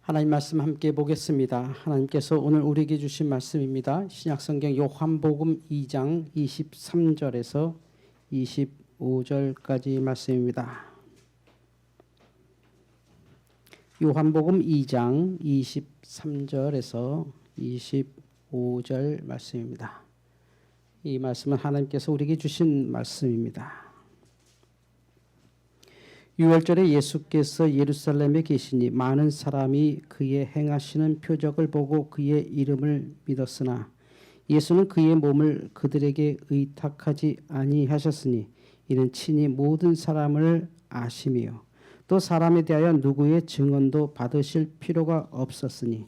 하나님 말씀 함께 보겠습니다. 하나님께서 오늘 우리에게 주신 말씀입니다. 신약성경 요한복음 2장 23절에서 25절까지 말씀입니다. 요한복음 2장 23절에서 25절 말씀입니다. 이 말씀은 하나님께서 우리에게 주신 말씀입니다. 6월절에 예수께서 예루살렘에 계시니 많은 사람이 그의 행하시는 표적을 보고 그의 이름을 믿었으나 예수는 그의 몸을 그들에게 의탁하지 아니하셨으니 이는 친히 모든 사람을 아심이요 또 사람에 대하여 누구의 증언도 받으실 필요가 없었으니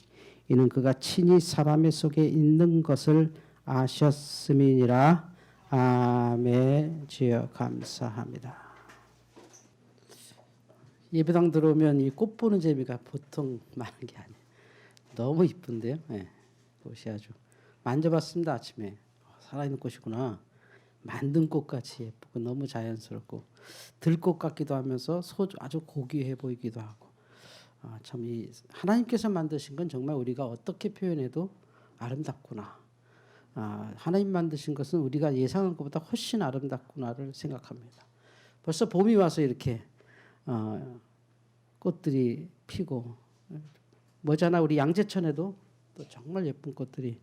이는 그가 친히 사람의 속에 있는 것을 아셨음이니라. 아멘. 주여 감사합니다. 예배당 들어오면 이 꽃 보는 재미가 보통 많은 게 아니에요. 너무 이쁜데요. 네, 꽃이 아주 만져봤습니다. 아침에 살아있는 꽃이구나. 만든 꽃같이 예쁘고 너무 자연스럽고 들꽃 같기도 하면서 아주 고귀해 보이기도 하고 참 이 하나님께서 만드신 건 정말 우리가 어떻게 표현해도 아름답구나. 하나님 만드신 것은 우리가 예상한 것보다 훨씬 아름답구나를 생각합니다. 벌써 봄이 와서 이렇게 꽃들이 피고 머지않아 우리 양재천에도 또 정말 예쁜 꽃들이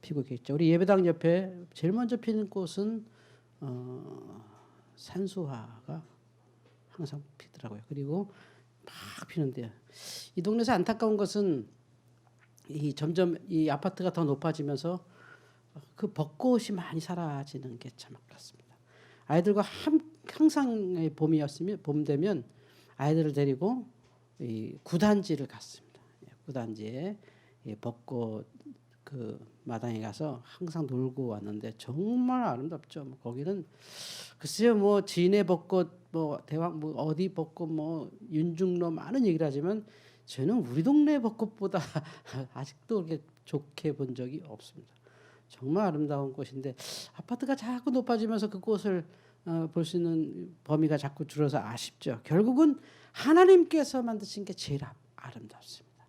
피고 있겠죠. 우리 예배당 옆에 제일 먼저 피는 꽃은 산수화가 항상 피더라고요. 그리고 막 피는데요. 이 동네에서 안타까운 것은 점점 이 아파트가 더 높아지면서 그 벚꽃이 많이 사라지는 게 참 아깝습니다. 아이들과 항상 봄 되면 아이들을 데리고 이 구단지를 갔습니다. 구단지에 벚꽃 그 마당에 가서 항상 놀고 왔는데 정말 아름답죠. 거기는 글쎄요, 뭐 진해 벚꽃, 뭐 대왕, 뭐 어디 벚꽃, 뭐 윤중로 많은 얘기를 하지만 저는 우리 동네 벚꽃보다 아직도 그렇게 좋게 본 적이 없습니다. 정말 아름다운 꽃인데 아파트가 자꾸 높아지면서 그 꽃을 볼 수 있는 범위가 자꾸 줄어서 아쉽죠. 결국은 하나님께서 만드신 게 제일 아름답습니다.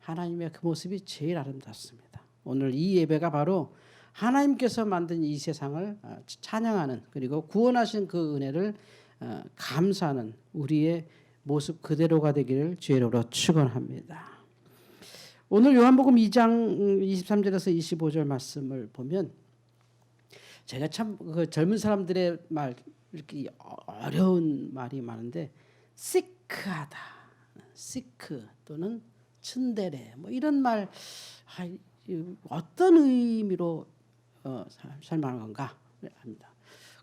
하나님의 그 모습이 제일 아름답습니다. 오늘 이 예배가 바로 하나님께서 만든 이 세상을 찬양하는 그리고 구원하신 그 은혜를 감사하는 우리의 모습 그대로가 되기를 주의 이름으로 축원합니다. 오늘 요한복음 2장 23절에서 25절 말씀을 보면 제가 참 그 젊은 사람들의 말 이렇게 어려운 말이 많은데 시크하다, 시크 또는 츤데레 뭐 이런 말 어떤 의미로 설명하는 건가 합니다.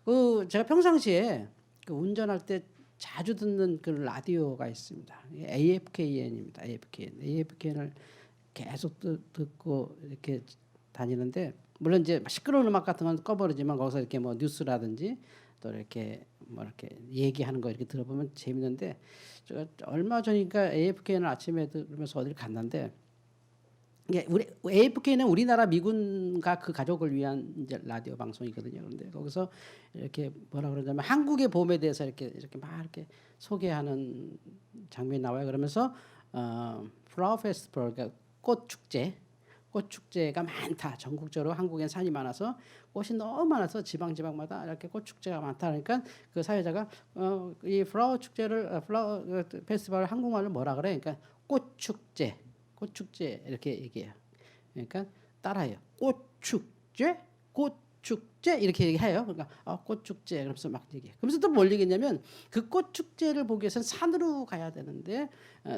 그 제가 평상시에 그 운전할 때 자주 듣는 그 라디오가 있습니다. AFKN입니다. AFKN을 계속 듣고 이렇게 다니는데 물론 이제 시끄러운 음악 같은 건 꺼버리지만 거기서 이렇게 뭐 뉴스라든지 또 이렇게 뭐 이렇게 얘기하는 거 이렇게 들어보면 재밌는데 제가 얼마 전이니까 AFK는 아침에 들으면서 어디를 갔는데 이게 우리 AFK는 우리나라 미군과 그 가족을 위한 이제 라디오 방송이거든요. 그런데 거기서 이렇게 뭐라 그러냐면 한국의 봄에 대해서 이렇게 막 이렇게 소개하는 장면이 나와요. 그러면서 플라워 페스티벌 그러니까 꽃 축제가 많다. 전국적으로 한국엔 산이 많아서 꽃이 너무 많아서 지방마다 이렇게 꽃 축제가 많다. 그러니까 그 사회자가 이 플라워 축제를 플라워 페스티벌 한국말로 뭐라 그래? 그러니까 꽃 축제 이렇게 얘기해요. 그러니까 따라해요. 꽃 축제 이렇게 얘기해요. 그러니까 꽃 축제 그러면서 막 얘기해. 그러면서 또 뭘 얘기했냐면 그 꽃 축제를 보기 위해서는 산으로 가야 되는데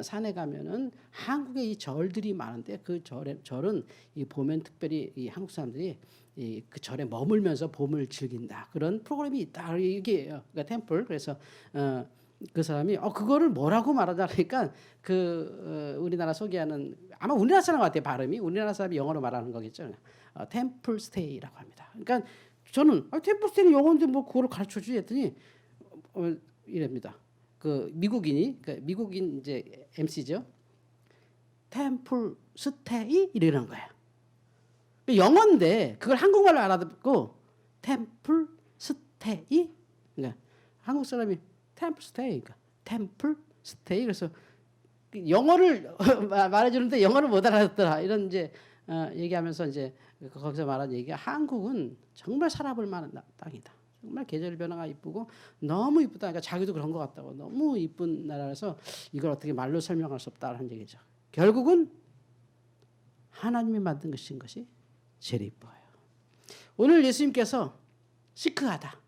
산에 가면은 한국에 이 절들이 많은데 그 절은 이 봄엔 특별히 이 한국 사람들이 그 절에 머물면서 봄을 즐긴다. 그런 프로그램이 있다. 이게 그러니까 템플. 그래서 그 사람이 그거를 뭐라고 말하자 그러니까 우리나라 소개하는 아마 우리나라 사람 같아요. 발음이 우리나라 사람이 영어로 말하는 거겠죠. 템플 스테이라고 합니다. 그러니까 저는 템플 스테이는 영어인데 뭐 그거를 가르쳐 주지 했더니 이랍니다. 그 미국인 이제 MC죠. 템플 스테이 이러는 거예요. 영어인데 그걸 한국말로 알아듣고 템플 스테이 그러니까 한국 사람이 템플 스테이 그러니까 템플 스테이 그래서 영어를 말해주는데 영어를 못 알아듣더라. 이런 이제 얘기하면서 이제 거기서 말한 얘기가 한국은 정말 살아볼 만한 땅이다. 정말 계절 변화가 이쁘고 너무 이쁘다. 그러니까 자기도 그런 것 같다고. 너무 이쁜 나라라서 이걸 어떻게 말로 설명할 수 없다는 얘기죠. 결국은 하나님이 만든 것인 것이 제일 이뻐요. 오늘 예수님께서 시크하다.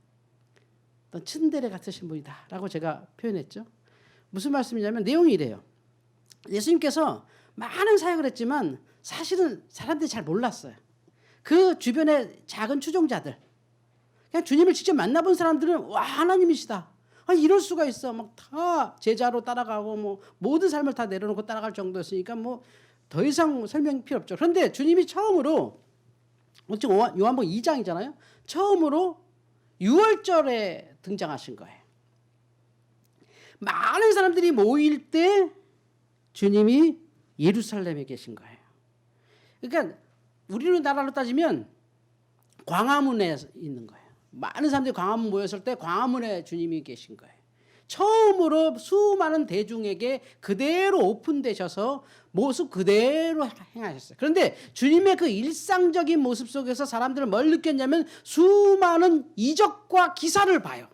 어떤 츤데레 같으신 분이다라고 제가 표현했죠. 무슨 말씀이냐면 내용이 이래요. 예수님께서 많은 사역을 했지만 사실은 사람들이 잘 몰랐어요. 그 주변의 작은 추종자들, 그냥 주님을 직접 만나본 사람들은 와 하나님이시다. 아니 이럴 수가 있어. 막 다 제자로 따라가고 뭐 모든 삶을 다 내려놓고 따라갈 정도였으니까 뭐 더 이상 설명 필요 없죠. 그런데 주님이 처음으로 요한복음 2장이잖아요. 처음으로 6월절에 등장하신 거예요. 많은 사람들이 모일 때 주님이 예루살렘에 계신 거예요. 그러니까 우리나라로 따지면 광화문에 있는 거예요. 많은 사람들이 광화문 모였을 때 광화문에 주님이 계신 거예요. 처음으로 수많은 대중에게 그대로 오픈되셔서 모습 그대로 행하셨어요. 그런데 주님의 그 일상적인 모습 속에서 사람들은 뭘 느꼈냐면 수많은 이적과 기사를 봐요.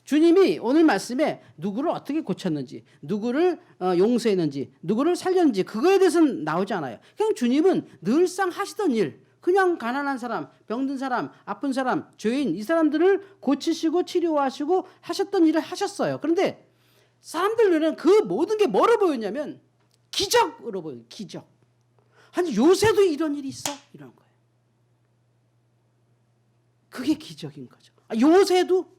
주님이 오늘 말씀에 누구를 어떻게 고쳤는지, 누구를 용서했는지, 누구를 살렸는지 그거에 대해서는 나오지 않아요. 그냥 주님은 늘상 하시던 일, 그냥 가난한 사람, 병든 사람, 아픈 사람, 죄인 이 사람들을 고치시고 치료하시고 하셨던 일을 하셨어요. 그런데 사람들 눈에는 그 모든 게 뭐로 보였냐면 기적으로 보여요. 기적. 아니 요새도 이런 일이 있어? 이런 거예요. 그게 기적인 거죠. 요새도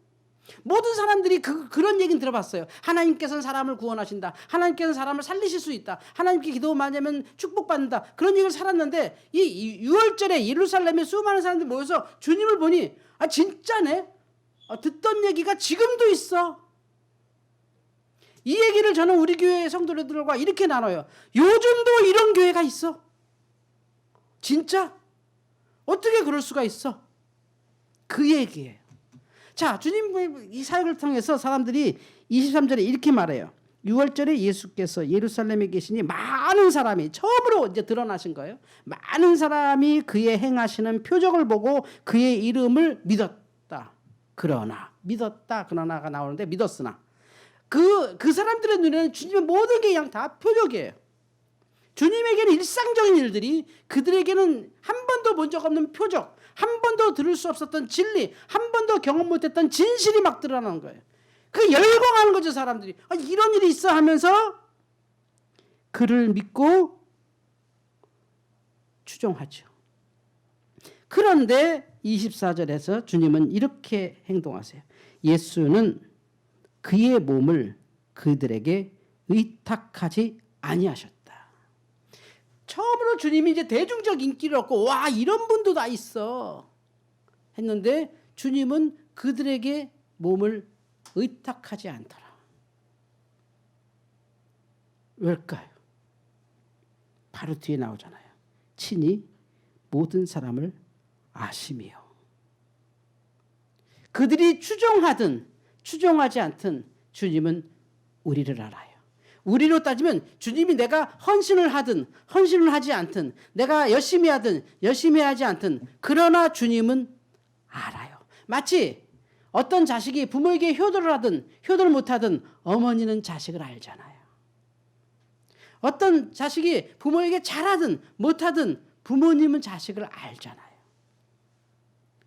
모든 사람들이 그런 얘기는 들어봤어요. 하나님께서는 사람을 구원하신다. 하나님께서는 사람을 살리실 수 있다. 하나님께 기도 많이 하면 축복받는다. 그런 얘기를 살았는데 이 6월절에 예루살렘에 수많은 사람들이 모여서 주님을 보니 진짜네. 듣던 얘기가 지금도 있어. 이 얘기를 저는 우리 교회 성도들과 이렇게 나눠요. 요즘도 이런 교회가 있어. 진짜? 어떻게 그럴 수가 있어? 그 얘기예요. 자, 주님의 이 사역을 통해서 사람들이 23절에 이렇게 말해요. 6월절에 예수께서 예루살렘에 계시니 많은 사람이 처음으로 이제 드러나신 거예요. 많은 사람이 그의 행하시는 표적을 보고 그의 이름을 믿었다. 그러나가 나오는데 믿었으나 그 사람들의 눈에는 주님의 모든 게 그냥 다 표적이에요. 주님에게는 일상적인 일들이 그들에게는 한 번도 본 적 없는 표적, 한 번도 들을 수 없었던 진리, 한 번도 경험 못했던 진실이 막 드러나는 거예요. 그 열광하는 거죠, 사람들이. 이런 일이 있어 하면서 그를 믿고 추종하죠. 그런데 24절에서 주님은 이렇게 행동하세요. 예수는 그의 몸을 그들에게 의탁하지 아니하셨다. 처음으로 주님이 이제 대중적 인기를 얻고 와 이런 분도 다 있어 했는데 주님은 그들에게 몸을 의탁하지 않더라. 왜일까요? 바로 뒤에 나오잖아요. 친히 모든 사람을 아심이요. 그들이 추종하든 추종하지 않든 주님은 우리를 알아요. 우리로 따지면 주님이 내가 헌신을 하든 헌신을 하지 않든 내가 열심히 하든 열심히 하지 않든 그러나 주님은 알아요. 마치 어떤 자식이 부모에게 효도를 하든 효도를 못하든 어머니는 자식을 알잖아요. 어떤 자식이 부모에게 잘하든 못하든 부모님은 자식을 알잖아요.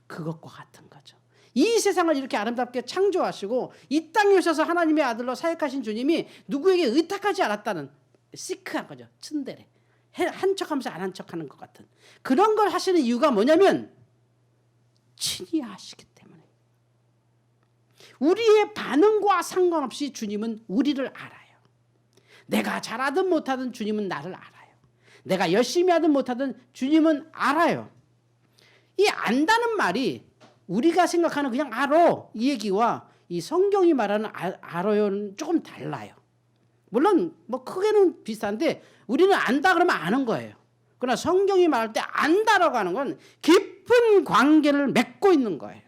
그것과 같은 거죠. 이 세상을 이렇게 아름답게 창조하시고 이 땅에 오셔서 하나님의 아들로 사역하신 주님이 누구에게 의탁하지 않았다는 시크한 거죠. 츤데레. 한 척하면서 안 한 척하는 것 같은 그런 걸 하시는 이유가 뭐냐면 친히 아시기 때문에. 우리의 반응과 상관없이 주님은 우리를 알아요. 내가 잘하든 못하든 주님은 나를 알아요. 내가 열심히 하든 못하든 주님은 알아요. 이 안다는 말이 우리가 생각하는 그냥 알아 이 얘기와 이 성경이 말하는 알아요는 조금 달라요. 물론 뭐 크게는 비슷한데 우리는 안다 그러면 아는 거예요. 그러나 성경이 말할 때 안다라고 하는 건 깊은 관계를 맺고 있는 거예요.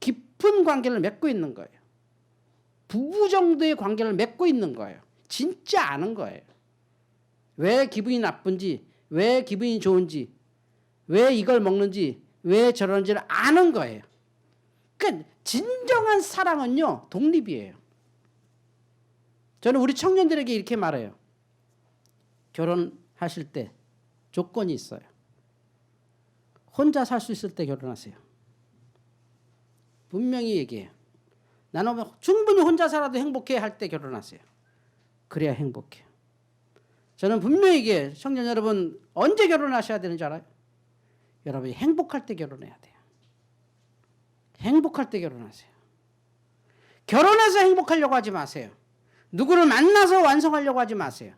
깊은 관계를 맺고 있는 거예요. 부부 정도의 관계를 맺고 있는 거예요. 진짜 아는 거예요. 왜 기분이 나쁜지, 왜 기분이 좋은지, 왜 이걸 먹는지, 왜 저러는지를 아는 거예요. 그러니까 진정한 사랑은요, 독립이에요. 저는 우리 청년들에게 이렇게 말해요. 결혼하실 때 조건이 있어요. 혼자 살 수 있을 때 결혼하세요. 분명히 얘기해요. 나는 충분히 혼자 살아도 행복해 할 때 결혼하세요. 그래야 행복해요. 저는 분명히 얘기해요. 청년 여러분, 언제 결혼하셔야 되는 줄 알아요? 여러분이 행복할 때 결혼해야 돼요. 행복할 때 결혼하세요. 결혼해서 행복하려고 하지 마세요. 누구를 만나서 완성하려고 하지 마세요.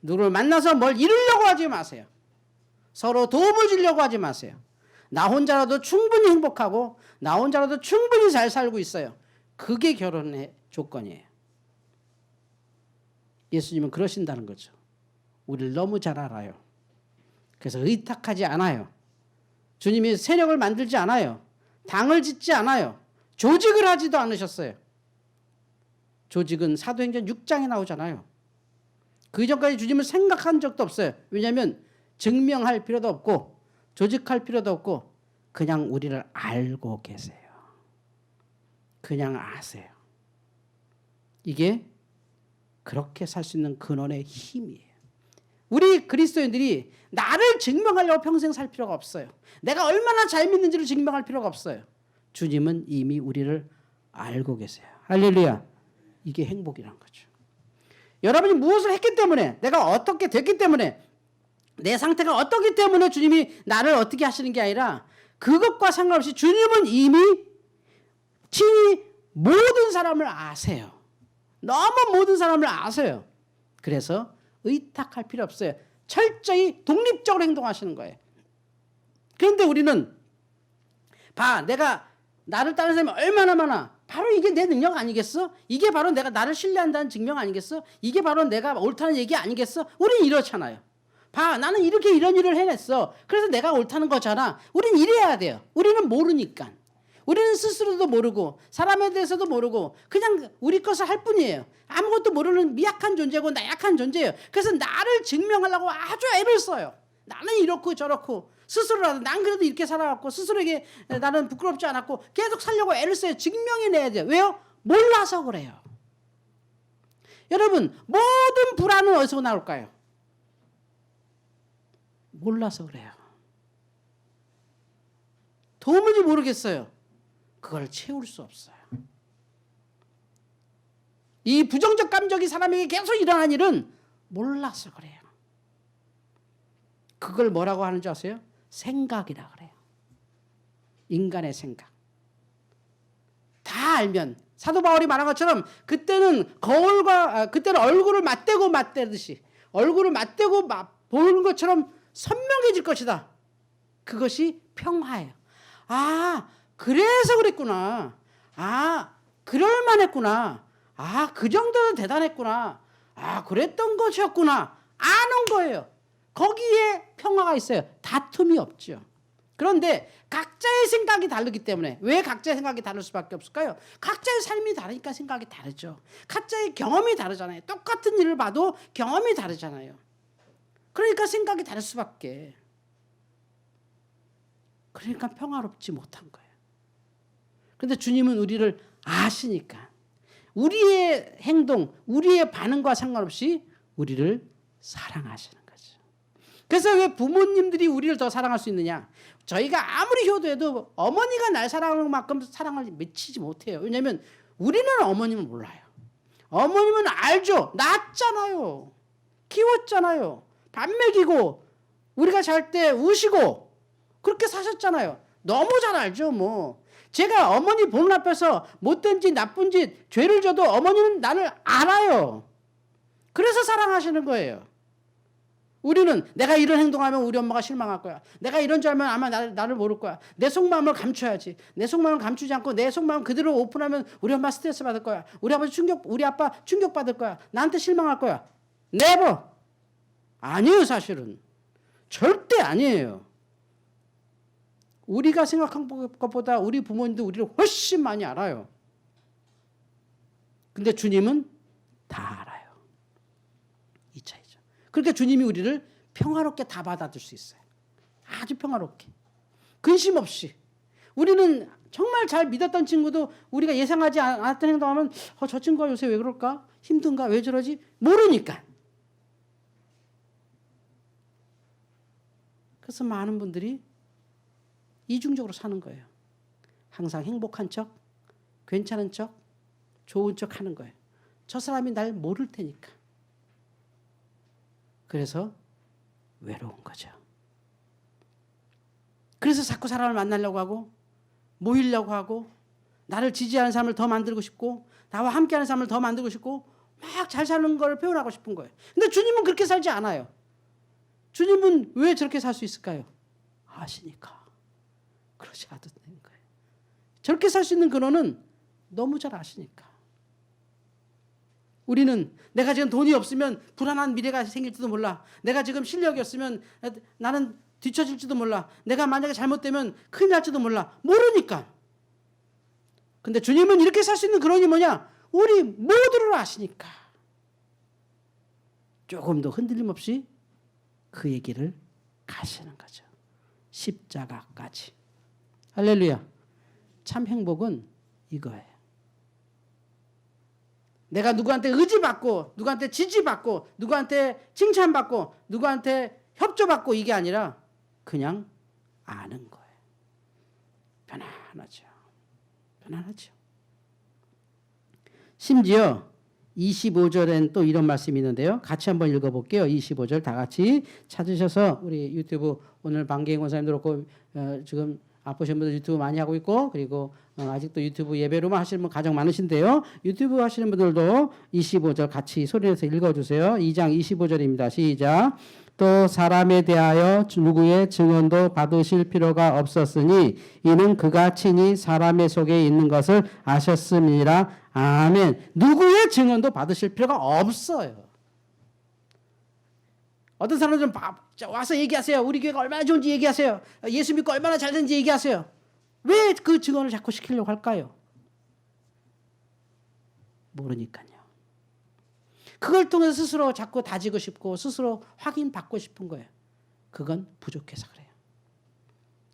누구를 만나서 뭘 이루려고 하지 마세요. 서로 도움을 주려고 하지 마세요. 나 혼자라도 충분히 행복하고 나 혼자라도 충분히 잘 살고 있어요. 그게 결혼의 조건이에요. 예수님은 그러신다는 거죠. 우리를 너무 잘 알아요. 그래서 의탁하지 않아요. 주님이 세력을 만들지 않아요. 당을 짓지 않아요. 조직을 하지도 않으셨어요. 조직은 사도행전 6장에 나오잖아요. 그 이전까지 주님을 생각한 적도 없어요. 왜냐하면 증명할 필요도 없고 조직할 필요도 없고 그냥 우리를 알고 계세요. 그냥 아세요. 이게 그렇게 살 수 있는 근원의 힘이에요. 우리 그리스도인들이 나를 증명하려고 평생 살 필요가 없어요. 내가 얼마나 잘 믿는지를 증명할 필요가 없어요. 주님은 이미 우리를 알고 계세요. 할렐루야. 이게 행복이란 거죠. 여러분이 무엇을 했기 때문에, 내가 어떻게 됐기 때문에, 내 상태가 어떻기 때문에 주님이 나를 어떻게 하시는 게 아니라 그것과 상관없이 주님은 이미 친히 모든 사람을 아세요. 너무 모든 사람을 아세요. 그래서 의탁할 필요 없어요. 철저히 독립적으로 행동하시는 거예요. 그런데 우리는 내가 나를 따르는 사람이 얼마나 많아. 바로 이게 내 능력 아니겠어? 이게 바로 내가 나를 신뢰한다는 증명 아니겠어? 이게 바로 내가 옳다는 얘기 아니겠어? 우린 이렇잖아요. 나는 이렇게 이런 일을 해냈어. 그래서 내가 옳다는 거잖아. 우린 이래야 돼요. 우리는 모르니까. 우리는 스스로도 모르고 사람에 대해서도 모르고 그냥 우리 것을 할 뿐이에요. 아무것도 모르는 미약한 존재고 나약한 존재예요. 그래서 나를 증명하려고 아주 애를 써요. 나는 이렇고 저렇고 스스로라도 난 그래도 이렇게 살아왔고 스스로에게 나는 부끄럽지 않았고 계속 살려고 애를 써요. 증명해내야 돼요. 왜요? 몰라서 그래요. 여러분, 모든 불안은 어디서 나올까요? 몰라서 그래요. 도무지 모르겠어요. 그걸 채울 수 없어요. 이 부정적 감정이 사람에게 계속 일어난 일은 몰라서 그래요. 그걸 뭐라고 하는 줄 아세요? 생각이라 그래요. 인간의 생각. 다 알면 사도 바울이 말한 것처럼 그때는 그때는 얼굴을 맞대고 맞대듯이 얼굴을 맞대고 보는 것처럼 선명해질 것이다. 그것이 평화예요. 그래서 그랬구나. 그럴만했구나. 그 정도는 대단했구나. 그랬던 것이었구나. 아는 거예요. 거기에 평화가 있어요. 다툼이 없죠. 그런데 각자의 생각이 다르기 때문에 왜 각자의 생각이 다를 수밖에 없을까요? 각자의 삶이 다르니까 생각이 다르죠. 각자의 경험이 다르잖아요. 똑같은 일을 봐도 경험이 다르잖아요. 그러니까 생각이 다를 수밖에. 그러니까 평화롭지 못한 거예요. 그런데 주님은 우리를 아시니까 우리의 행동, 우리의 반응과 상관없이 우리를 사랑하시는 거죠. 그래서 왜 부모님들이 우리를 더 사랑할 수 있느냐? 저희가 아무리 효도해도 어머니가 날 사랑하는 만큼 사랑을 미치지 못해요. 왜냐하면 우리는 어머님을 몰라요. 어머님은 알죠. 낳았잖아요. 키웠잖아요. 밥 먹이고 우리가 잘 때 우시고 그렇게 사셨잖아요. 너무 잘 알죠. 제가 어머니 보는 앞에서 못된 짓, 나쁜 짓, 죄를 져도 어머니는 나를 알아요. 그래서 사랑하시는 거예요. 우리는 내가 이런 행동하면 우리 엄마가 실망할 거야. 내가 이런 줄 알면 아마 나를 모를 거야. 내 속마음을 감춰야지. 내 속마음을 감추지 않고 내 속마음 그대로 오픈하면 우리 엄마 스트레스 받을 거야. 우리 아빠 충격 받을 거야. 나한테 실망할 거야. 네버. 아니에요, 사실은. 절대 아니에요. 우리가 생각한 것보다 우리 부모님도 우리를 훨씬 많이 알아요. 근데 주님은 다 알아요. 이 차이죠. 그러니까 주님이 우리를 평화롭게 다 받아줄 수 있어요. 아주 평화롭게. 근심 없이. 우리는 정말 잘 믿었던 친구도 우리가 예상하지 않았던 행동하면 저 친구가 요새 왜 그럴까? 힘든가? 왜 저러지? 모르니까. 그래서 많은 분들이 이중적으로 사는 거예요. 항상 행복한 척, 괜찮은 척, 좋은 척 하는 거예요. 저 사람이 날 모를 테니까. 그래서 외로운 거죠. 그래서 자꾸 사람을 만나려고 하고 모이려고 하고 나를 지지하는 사람을 더 만들고 싶고 나와 함께하는 사람을 더 만들고 싶고 막 잘 사는 걸 표현하고 싶은 거예요. 근데 주님은 그렇게 살지 않아요. 주님은 왜 저렇게 살 수 있을까요? 아시니까. 그러지 않아도 되는 거예요. 저렇게 살 수 있는 근원은 너무 잘 아시니까. 우리는 내가 지금 돈이 없으면 불안한 미래가 생길지도 몰라. 내가 지금 실력이 없으면 나는 뒤처질지도 몰라. 내가 만약에 잘못되면 큰일 날지도 몰라. 모르니까. 근데 주님은 이렇게 살 수 있는 근원이 뭐냐? 우리 모두를 아시니까. 조금도 흔들림 없이 그 얘기를 가시는 거죠. 십자가까지. 할렐루야. 참 행복은 이거예요. 내가 누구한테 의지받고 누구한테 지지받고 누구한테 칭찬받고 누구한테 협조받고 이게 아니라 그냥 아는 거예요. 편안하죠. 편안하죠. 심지어 25절엔 또 이런 말씀이 있는데요. 같이 한번 읽어볼게요. 25절 다 같이 찾으셔서 우리 유튜브 오늘 방계인 권사님도 그렇고 지금 아프신 분들 유튜브 많이 하고 있고 그리고 아직도 유튜브 예배로만 하시는 분 가장 많으신데요. 유튜브 하시는 분들도 25절 같이 소리내서 읽어주세요. 2장 25절입니다. 시작. 또 사람에 대하여 누구의 증언도 받으실 필요가 없었으니 이는 그가 친히 사람의 속에 있는 것을 아셨음이라. 아멘. 누구의 증언도 받으실 필요가 없어요. 어떤 사람들은 와서 얘기하세요. 우리 교회가 얼마나 좋은지 얘기하세요. 예수 믿고 얼마나 잘 되는지 얘기하세요. 왜 그 증언을 자꾸 시키려고 할까요? 모르니까요. 그걸 통해서 스스로 자꾸 다지고 싶고 스스로 확인받고 싶은 거예요. 그건 부족해서 그래요.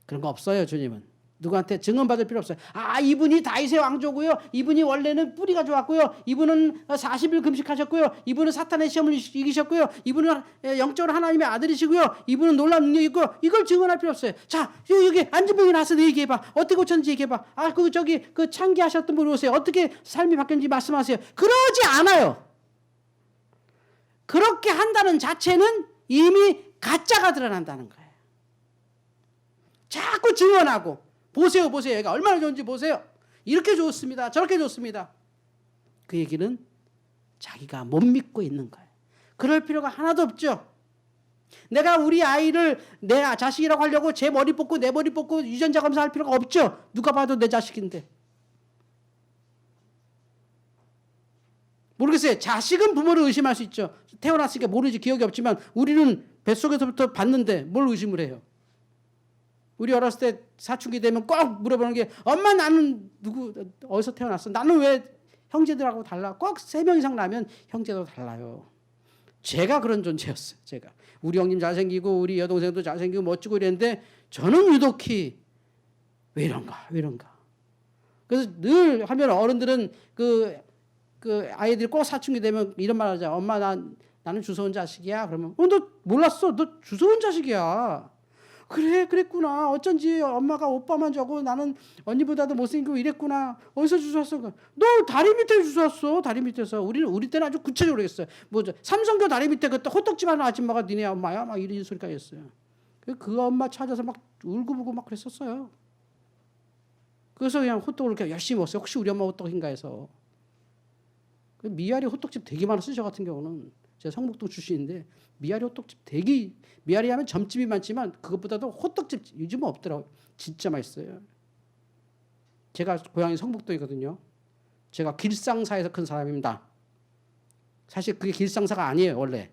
그런 거 없어요. 주님은. 누구한테 증언받을 필요 없어요. 이분이 다윗의 왕조고요. 이분이 원래는 뿌리가 좋았고요. 이분은 40일 금식하셨고요. 이분은 사탄의 시험을 이기셨고요. 이분은 영적으로 하나님의 아들이시고요. 이분은 놀라운 능력이 있고요. 이걸 증언할 필요 없어요. 자, 여기 앉은 분이 나서 얘기해봐. 어떻게 고쳤는지 얘기해봐. 그 창기하셨던 분 오세요. 어떻게 삶이 바뀌었는지 말씀하세요. 그러지 않아요. 그렇게 한다는 자체는 이미 가짜가 드러난다는 거예요. 자꾸 증언하고 보세요. 얘가 얼마나 좋은지 보세요. 이렇게 좋습니다. 저렇게 좋습니다. 그 얘기는 자기가 못 믿고 있는 거예요. 그럴 필요가 하나도 없죠. 내가 우리 아이를 내 자식이라고 하려고 제 머리 뽑고 내 머리 뽑고 유전자 검사할 필요가 없죠. 누가 봐도 내 자식인데. 모르겠어요. 자식은 부모를 의심할 수 있죠. 태어났으니까 모르지 기억이 없지만 우리는 뱃속에서부터 봤는데 뭘 의심을 해요. 우리 어렸을 때 사춘기 되면 꼭 물어보는 게 엄마 나는 어디서 태어났어? 나는 왜 형제들하고 달라? 꼭 3명 이상 나면 형제도 달라요. 제가 그런 존재였어요. 제가. 우리 형님 잘생기고 우리 여동생도 잘생기고 멋지고 이랬는데 저는 유독히 왜 이런가. 그래서 늘 하면 어른들은 그 아이들이 꼭 사춘기 되면 이런 말 하죠. 엄마 나는 주워온 자식이야. 그러면 너 몰랐어. 너 주워온 자식이야. 그래 그랬구나. 어쩐지 엄마가 오빠만 자고 나는 언니보다도 못생기고 이랬구나. 어디서 주워왔어? 너 다리 밑에 주워왔어. 다리 밑에서. 우리 때는 아주 구체적으로 했어요. 삼성교 다리 밑에 그 호떡집 하는 아줌마가 니네 엄마야? 막 이런 소리까지 했어요. 그 엄마 찾아서 막 울고불고 막 그랬었어요. 그래서 그냥 호떡을 이렇게 열심히 먹었어요. 혹시 우리 엄마 호떡인가 해서. 미아리 호떡집 되게 많았어요. 저 같은 경우는. 제가 성북동 출신인데 미아리 호떡집 미아리 하면 점집이 많지만 그것보다도 호떡집 요즘은 없더라고요. 진짜 맛있어요. 제가 고향이 성북동이거든요. 제가 길상사에서 큰 사람입니다. 사실 그게 길상사가 아니에요. 원래.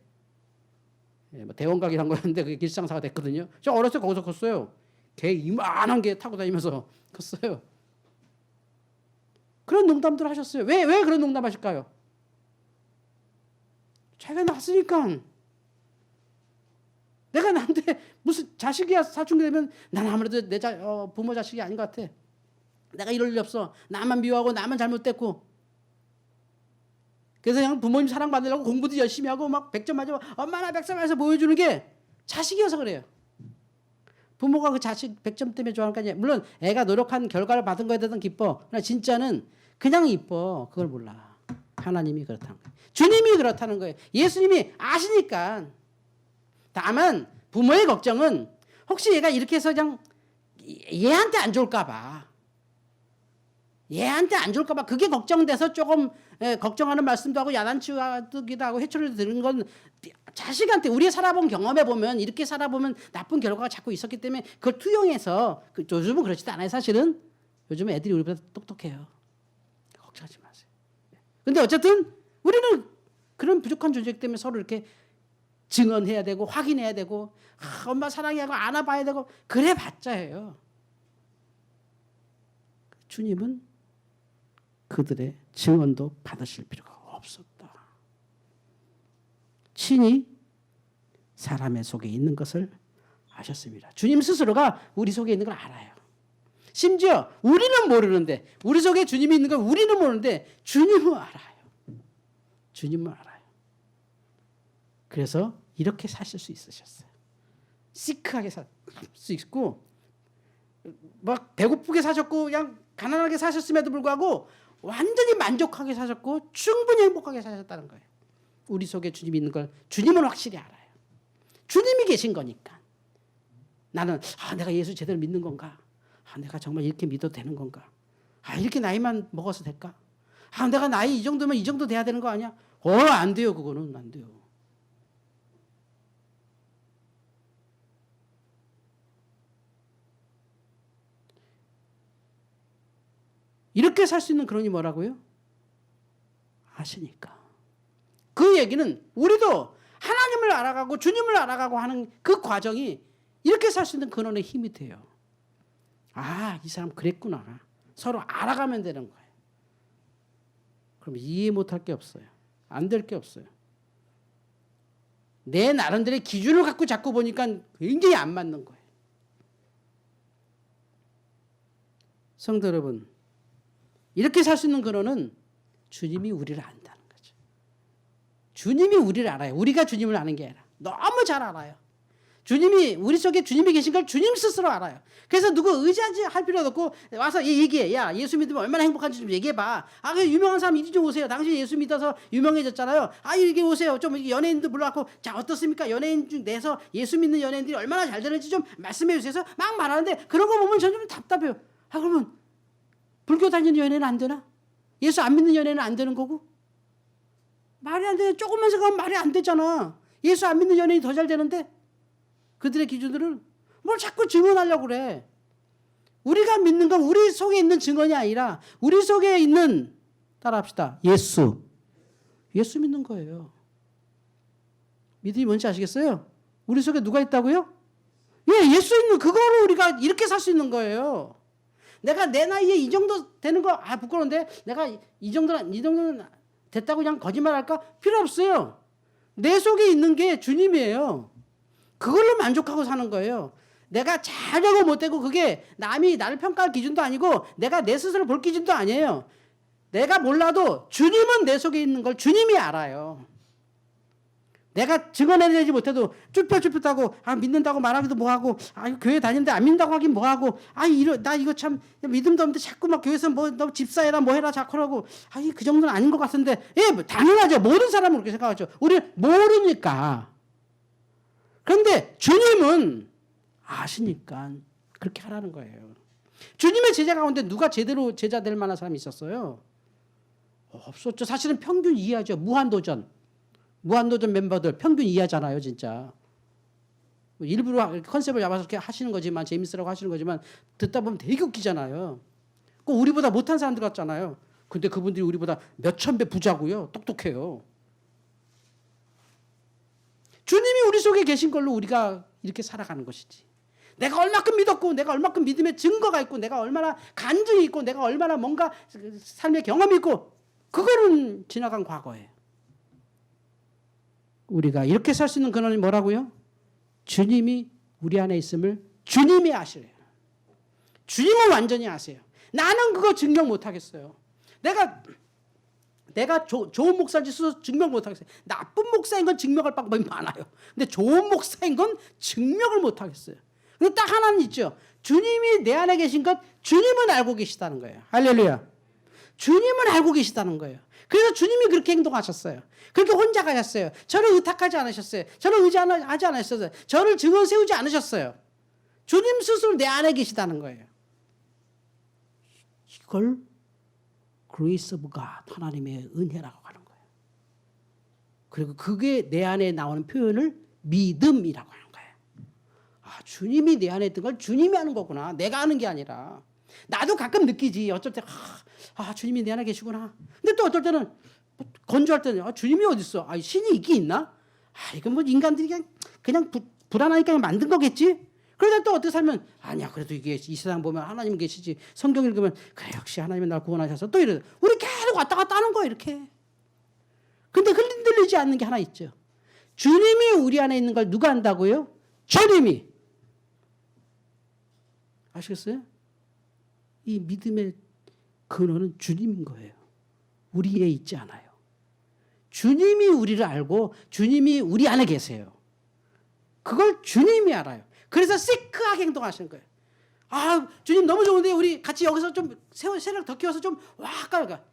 대원각이란 거였는데 그게 길상사가 됐거든요. 저 어렸을 때 거기서 컸어요. 개 이만한 개 타고 다니면서 컸어요. 그런 농담들 하셨어요. 왜 그런 농담 하실까요? 자기가 낳았으니까. 내가 나한테 무슨 자식이야 사춘기 되면 난 아무래도 내 부모 자식이 아닌 것 같아. 내가 이럴 일 없어. 나만 미워하고 나만 잘못됐고. 그래서 그냥 부모님 사랑받으려고 공부도 열심히 하고 막 100점 맞으면 엄마나 100점 해서 보여주는 게 자식이어서 그래요. 부모가 그 자식 100점 때문에 좋아하는 거 아니야. 물론 애가 노력한 결과를 받은 거에 대해서는 기뻐. 그러나 진짜는 그냥 이뻐. 그걸 몰라. 하나님이 그렇다는 거예요. 주님이 그렇다는 거예요. 예수님이 아시니까. 다만 부모의 걱정은 혹시 얘가 이렇게 해서 그냥 얘한테 안 좋을까 봐. 얘한테 안 좋을까 봐 그게 걱정돼서 조금 걱정하는 말씀도 하고 야단치기도 하고 회초리도 드는 건 자식한테 우리 살아본 경험해 보면 이렇게 살아보면 나쁜 결과가 자꾸 있었기 때문에 그걸 투영해서 요즘은 그렇지도 않아요. 사실은 요즘 애들이 우리보다 똑똑해요. 걱정하지 마세요. 근데 어쨌든 우리는 그런 부족한 존재 때문에 서로 이렇게 증언해야 되고 확인해야 되고 엄마 사랑해 하고 안아봐야 되고 그래 봤자예요. 주님은 그들의 증언도 받으실 필요가 없었다. 친히 사람의 속에 있는 것을 아셨습니다. 주님 스스로가 우리 속에 있는 걸 알아요. 심지어 우리는 모르는데 우리 속에 주님이 있는 걸 우리는 모르는데 주님은 알아요. 주님은 알아요. 그래서 이렇게 사실 수 있으셨어요. 시크하게 살 수 있고 막 배고프게 사셨고 그냥 가난하게 사셨음에도 불구하고 완전히 만족하게 사셨고 충분히 행복하게 사셨다는 거예요. 우리 속에 주님이 있는 걸 주님은 확실히 알아요. 주님이 계신 거니까. 나는 내가 예수 제대로 믿는 건가? 내가 정말 이렇게 믿어도 되는 건가? 이렇게 나이만 먹어서 될까? 내가 나이 이 정도면 이 정도 돼야 되는 거 아니야? 안 돼요. 그거는 안 돼요. 이렇게 살 수 있는 근원이 뭐라고요? 아시니까. 그 얘기는 우리도 하나님을 알아가고 주님을 알아가고 하는 그 과정이 이렇게 살 수 있는 근원의 힘이 돼요. 이 사람 그랬구나. 서로 알아가면 되는 거예요. 그럼 이해 못할 게 없어요. 안 될 게 없어요. 내 나름대로의 기준을 갖고 자꾸 보니까 굉장히 안 맞는 거예요. 성도 여러분, 이렇게 살 수 있는 근원은 주님이 우리를 안다는 거죠. 주님이 우리를 알아요. 우리가 주님을 아는 게 아니라 너무 잘 알아요. 주님이 우리 속에 주님이 계신 걸 주님 스스로 알아요. 그래서 누구 의지하지 할 필요도 없고 와서 얘기해. 야, 예수 믿으면 얼마나 행복한지 좀 얘기해봐. 그 유명한 사람 이리 좀 오세요. 당신 예수 믿어서 유명해졌잖아요. 이렇게 오세요. 좀 연예인도 불러갖고 자 어떻습니까? 연예인 중 내서 예수 믿는 연예인들이 얼마나 잘 되는지 좀 말씀해 주세요. 막 말하는데 그런 거 보면 저는 좀 답답해요. 그러면 불교 다니는 연예인은 안 되나? 예수 안 믿는 연예인은 안 되는 거고? 말이 안 돼. 조금만 생각하면 말이 안 되잖아. 예수 안 믿는 연예인이 더 잘 되는데? 그들의 기준들은 뭘 자꾸 증언하려고 그래. 우리가 믿는 건 우리 속에 있는 증언이 아니라 우리 속에 있는 따라합시다. 예수 믿는 거예요. 믿음이 뭔지 아시겠어요? 우리 속에 누가 있다고요? 예수 있는 그거로 우리가 이렇게 살 수 있는 거예요. 내가 내 나이에 이 정도 되는 거 부끄러운데 내가 이 정도는 됐다고 그냥 거짓말할까? 필요 없어요. 내 속에 있는 게 주님이에요. 그걸로 만족하고 사는 거예요. 내가 잘되고 못되고 그게 남이 나를 평가할 기준도 아니고 내가 내 스스로 볼 기준도 아니에요. 내가 몰라도 주님은 내 속에 있는 걸 주님이 알아요. 내가 증언해내지 못해도 쭈뼛쭈뼛하고 믿는다고 말하기도 뭐하고 교회 다니는데 안 믿는다고 하긴 뭐하고 나 이거 참 믿음도 없는데 자꾸 막 교회에서 너 집사해라 뭐해라 자꾸 하고 그 정도는 아닌 것 같은데 당연하죠. 모든 사람은 그렇게 생각하죠. 우리는 모르니까. 그런데 주님은 아시니까 그렇게 하라는 거예요. 주님의 제자 가운데 누가 제대로 제자 될 만한 사람이 있었어요? 없었죠. 사실은 평균 이하죠. 무한도전 멤버들 평균 이하잖아요, 진짜. 일부러 컨셉을 잡아서 이렇게 하시는 거지만 재밌으라고 하시는 거지만 듣다 보면 되게 웃기잖아요. 꼭 우리보다 못한 사람들 같잖아요. 근데 그분들이 우리보다 몇천 배 부자고요. 똑똑해요. 주님이 우리 속에 계신 걸로 우리가 이렇게 살아가는 것이지. 내가 얼마큼 믿었고, 내가 얼마큼 믿음의 증거가 있고, 내가 얼마나 간증이 있고, 내가 얼마나 뭔가 삶의 경험이 있고, 그거는 지나간 과거예요. 우리가 이렇게 살 수 있는 근원이 뭐라고요? 주님이 우리 안에 있음을 주님이 아시래요. 주님은 완전히 아세요. 나는 그거 증명 못하겠어요. 내가 좋은 목사인 줄 증명 못하겠어요. 나쁜 목사인 건 증명할 방법이 많아요. 근데 좋은 목사인 건 증명을 못하겠어요. 근데 딱 하나는 있죠. 주님이 내 안에 계신 것 주님은 알고 계시다는 거예요. 할렐루야. 주님은 알고 계시다는 거예요. 그래서 주님이 그렇게 행동하셨어요. 그렇게 혼자 가셨어요. 저를 의탁하지 않으셨어요. 저를 의지하지 않으셨어요. 저를 증언 세우지 않으셨어요. 주님 스스로 내 안에 계시다는 거예요. 이걸 Grace of God, 하나님의 은혜라고 하는 거예요. 그리고 그게 내 안에 나오는 표현을 믿음이라고 하는 거예요. 아, 주님이 내 안에 있던 걸 주님이 하는 거구나. 내가 하는 게 아니라. 나도 가끔 느끼지. 어쩔 때 주님이 내 안에 계시구나. 근데 또 어떨 때는 건조할 때는 주님이 어디 있어? 신이 있긴 있나? 이건 뭐 인간들이 그냥 불안하니까 만든 거겠지? 그러다 또 어떻게 살면 아니야, 그래도 이게 이 세상 보면 하나님 계시지. 성경 읽으면 그래, 역시 하나님이 날 구원하셔서 또 이래. 우리 계속 왔다 갔다 하는 거야, 이렇게. 근데 흔들리지 않는 게 하나 있죠. 주님이 우리 안에 있는 걸 누가 안다고요? 주님이. 아시겠어요? 이 믿음의 근원은 주님인 거예요. 우리에 있지 않아요. 주님이 우리를 알고 주님이 우리 안에 계세요. 그걸 주님이 알아요. 그래서 시크하게 행동하시는 거예요. 주님 너무 좋은데 우리 같이 여기서 좀 세력 더 키워서 좀 가까.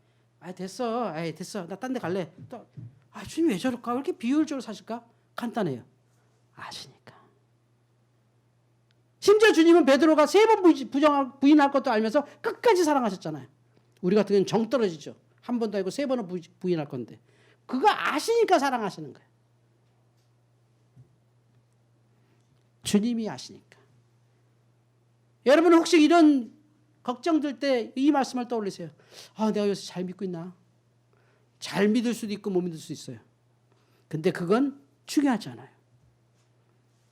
됐어. 됐어. 나 딴 데 갈래. 또 주님 왜 저럴까? 왜 이렇게 비효율적으로 사실까? 간단해요. 아시니까. 심지어 주님은 베드로가 3번 부인할 것도 알면서 끝까지 사랑하셨잖아요. 우리 같은 경우는 정 떨어지죠. 한 번도 아니고 3번은 부인할 건데. 그거 아시니까 사랑하시는 거예요. 주님이 아시니까. 여러분 혹시 이런 걱정될 때 이 말씀을 떠올리세요. 내가 요새 잘 믿고 있나? 잘 믿을 수도 있고 못 믿을 수 있어요. 근데 그건 중요하지 않아요.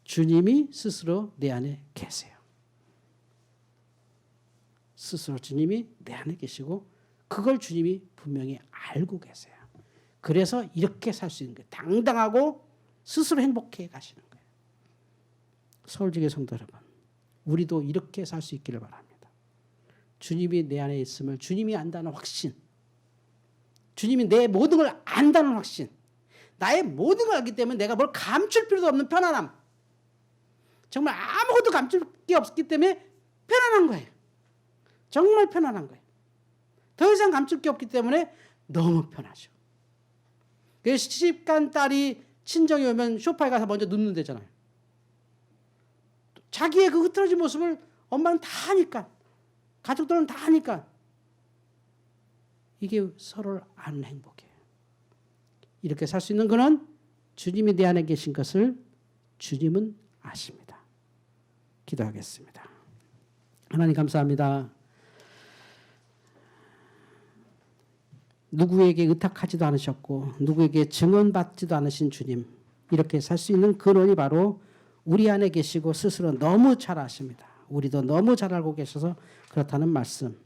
주님이 스스로 내 안에 계세요. 스스로 주님이 내 안에 계시고 그걸 주님이 분명히 알고 계세요. 그래서 이렇게 살 수 있는 거예요. 당당하고 스스로 행복해 가시는 거예요. 서울지교 성도 여러분, 우리도 이렇게 살 수 있기를 바랍니다. 주님이 내 안에 있음을 주님이 안다는 확신, 주님이 내 모든 걸 안다는 확신, 나의 모든 걸 알기 때문에 내가 뭘 감출 필요도 없는 편안함, 정말 아무것도 감출 게 없기 때문에 편안한 거예요. 정말 편안한 거예요. 더 이상 감출 게 없기 때문에 너무 편하죠. 그래서 시집간 딸이 친정에 오면 소파에 가서 먼저 눕는 데잖아요. 자기의 그 흐트러진 모습을 엄마는 다 하니까, 가족들은 다 하니까 이게 서로를 아는 행복이에요. 이렇게 살 수 있는 것은 주님이 내 안에 계신 것을 주님은 아십니다. 기도하겠습니다. 하나님 감사합니다. 누구에게 의탁하지도 않으셨고 누구에게 증언받지도 않으신 주님, 이렇게 살 수 있는 근원이 바로 우리 안에 계시고 스스로 너무 잘 아십니다. 우리도 너무 잘 알고 계셔서 그렇다는 말씀,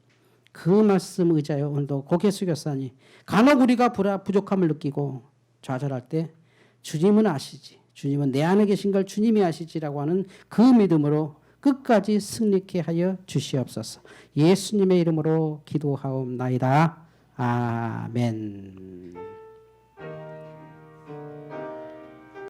그 말씀 의지하여 오늘도 고개 숙였사니 간혹 우리가 부족함을 느끼고 좌절할 때 주님은 아시지, 주님은 내 안에 계신 걸 주님이 아시지라고 하는 그 믿음으로 끝까지 승리케 하여 주시옵소서. 예수님의 이름으로 기도하옵나이다. 아멘.